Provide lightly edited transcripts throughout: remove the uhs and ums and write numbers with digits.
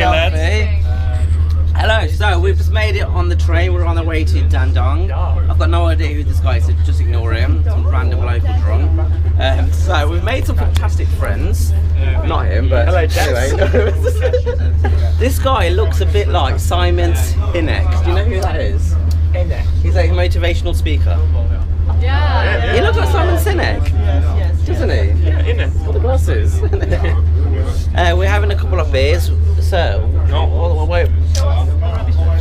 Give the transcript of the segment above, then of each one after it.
selfie. Hello, so we've just made it on the train. We're on the way to Dandong. I've got no idea who this guy is, so just ignore him. Some random local drunk. So we've made some fantastic friends. Not him, but anyway. This guy looks a bit like Simon Sinek. Do you know who that is? He's like a motivational speaker. Yeah. He looks like Simon Sinek, doesn't he? Yeah, Got the glasses. We're having a couple of beers. So, wait.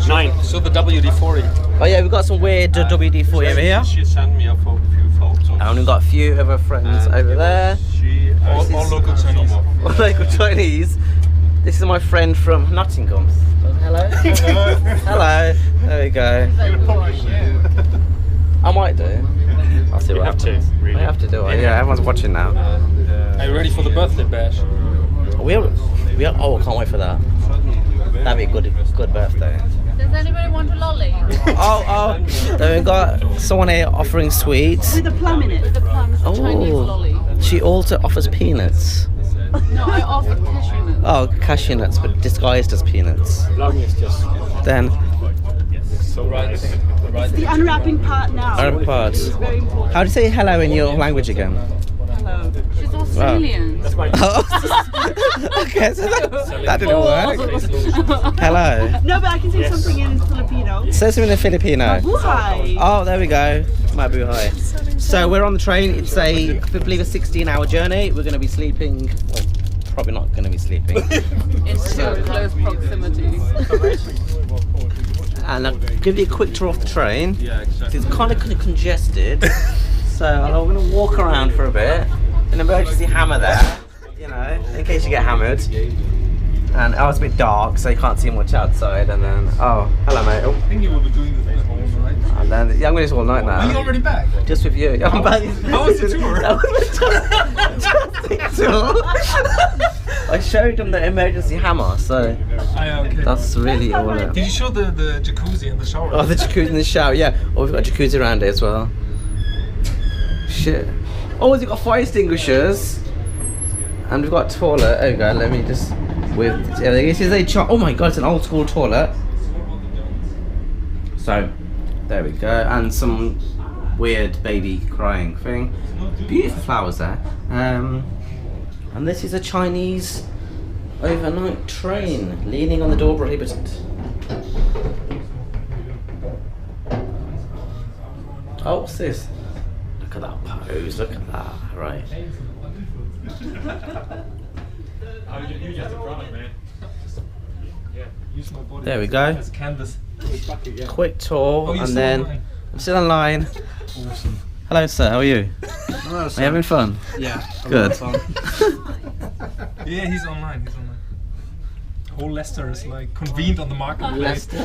9. So the WD-40. Oh yeah, we've got some weird WD-40 over here. She sent me a few photos. And we've got a few of our friends over there. All local Chinese. All local Chinese. This is my friend from Nottingham. Hello. Hello. There we go. I might do. I'll see what happens. Really. I have to do it. Yeah, everyone's watching now. Are you ready for the birthday bash? We are. Oh, I can't wait for that. That'd be a good birthday. Does anybody want a lolly? Oh. Then we've got someone here offering sweets. With a plum in it. With a plum. It's a Chinese lolly. She also offers peanuts. No, I offered cashew nuts. Oh, cashew nuts, but disguised as peanuts. Then. So right. It's the unwrapping part now. Other parts. Very important. How do you say hello in your language again? Hello. She's Australian. That's my Okay, so that didn't work. Hello. No, but I can say something in Filipino. Say something in Filipino. Buhay. Oh, there we go. Mabuhay. So we're on the train. It's I believe a 16-hour journey. We're going to be sleeping. Well, probably not going to be sleeping. In so close proximity. And I'll give you a quick tour of the train. Yeah, exactly. It's kind of congested. So I'm going to walk around for a bit. An emergency hammer there, you know, in case you get hammered. And it's a bit dark, so you can't see much outside. And then, oh, hello mate. Oh. I think you will be doing this at home, right? And then, yeah, I'm going to do this all night now. Are you already back? Just with you. I'm back. How was the tour? That was the tour. I showed them the emergency hammer, so Okay. that's really all it. Did you show the jacuzzi and the shower? Oh, the jacuzzi in the shower, yeah. Oh, we've got a jacuzzi around it as well. Shit. Oh, we've got fire extinguishers. And we've got a toilet. There we go, let me just... this is a... Oh my god, it's an old school toilet. So, there we go. And some weird baby crying thing. Beautiful flowers there. And this is a Chinese overnight train. Leaning on the door prohibited. Oh, what's this? Look at that pose, look at that, right. There we go. Quick tour, and then I'm still online. Awesome. Hello sir, how are you? Hello, Are you having fun? Yeah. Good. Yeah, he's online. Whole Leicester is like convened on the marketplace. Leicester.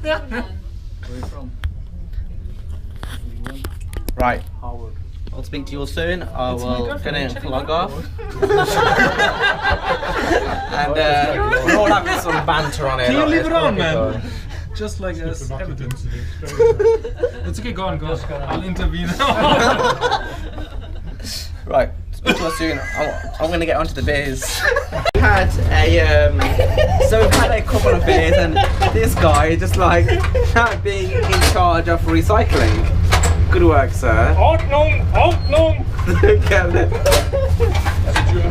Where are you from? Right. I'll speak to you all soon. I will gonna log off. And we're all having some banter on it. Can you leave It's it on, probably man? Just like as evidence. It's okay, go on. I'll intervene. Right, speak to us soon. I'm gonna get onto the beers. We had so we've had a couple of beers, and this guy is just like being in charge of recycling. Good work, sir. Ordnung! Ordnung!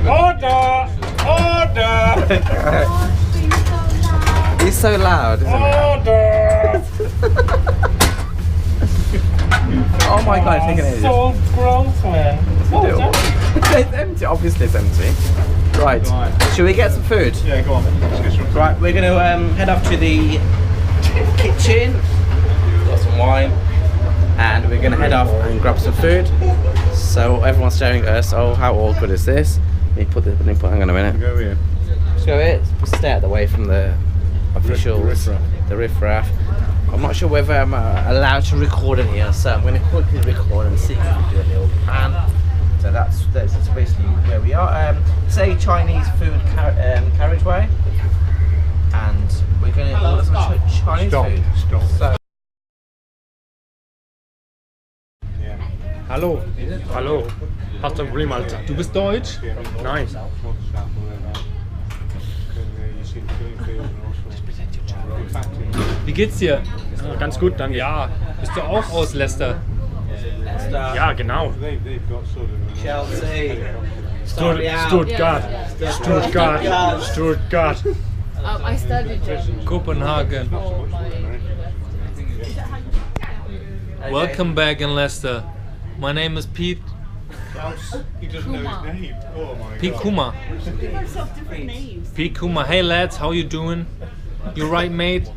Order! He's so loud, isn't Order! Oh my god, it's taking ages. So gross, man. It's empty, obviously it's empty. Right, should we get some food? Yeah, go on. Right, we're going to head up to the kitchen. Got some wine. And we're going to head off and grab some food. So everyone's staring at us. Oh, how awkward is this? Hang on a minute. Go here. Let's go here. Stay out the way from the officials. The riffraff. I'm not sure whether I'm allowed to record in here, so I'm going to quickly record and see if we can do a little pan. So that's basically where we are. Say Chinese food carriageway, and we're going to order some Chinese food. So, Hallo, hallo. Hast du ein Problem, Alter? Du bist Deutsch? Nein. Wie geht's dir? Ganz gut, danke. Ja, bist du auch aus Leicester? Ja, genau. Chelsea. Stuttgart. Stuttgart. Stuttgart. I studied German. Copenhagen. for my Welcome back in Leicester. My name is Pete. He doesn't know his name. Oh my Pete god. Kuma. Give yourself different names. Pete Kuma. Hey lads, how you doing? You right, mate?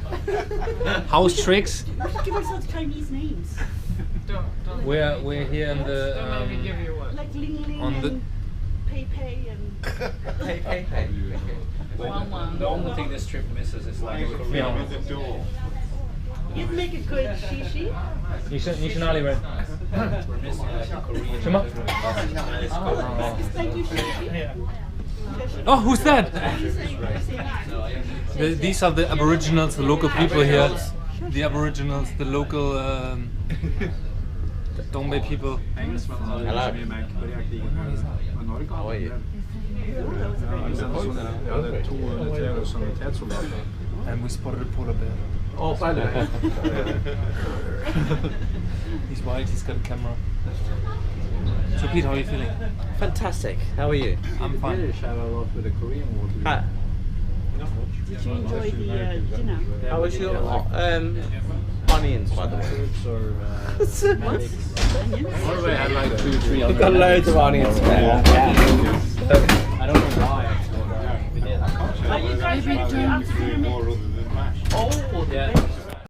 How's tricks? You should give yourself Chinese names. We're here in the Like Ling Ling On the- and Pei Pei and... Wang. only thing this trip misses is like Ja. With the door. You'd make a good shishi. 你去哪里人？什么？ Thank you, shishi. Oh, who's that? You're saying These are the Aboriginals, the local people here. The Aboriginals, the local Dongbei people. Hello. How are you? And we spotted a polar bear. Oh, by the way. He's white, he's got a camera. So Pete, how are you feeling? Fantastic. How are you? I'm fine. Hi. Did you enjoy the dinner? How was your onions, by the way? Norway had like 2-3 We've got loads of onions there. I don't know why. Are you guys ready to after dinner? More other than mash. Oh, Yeah.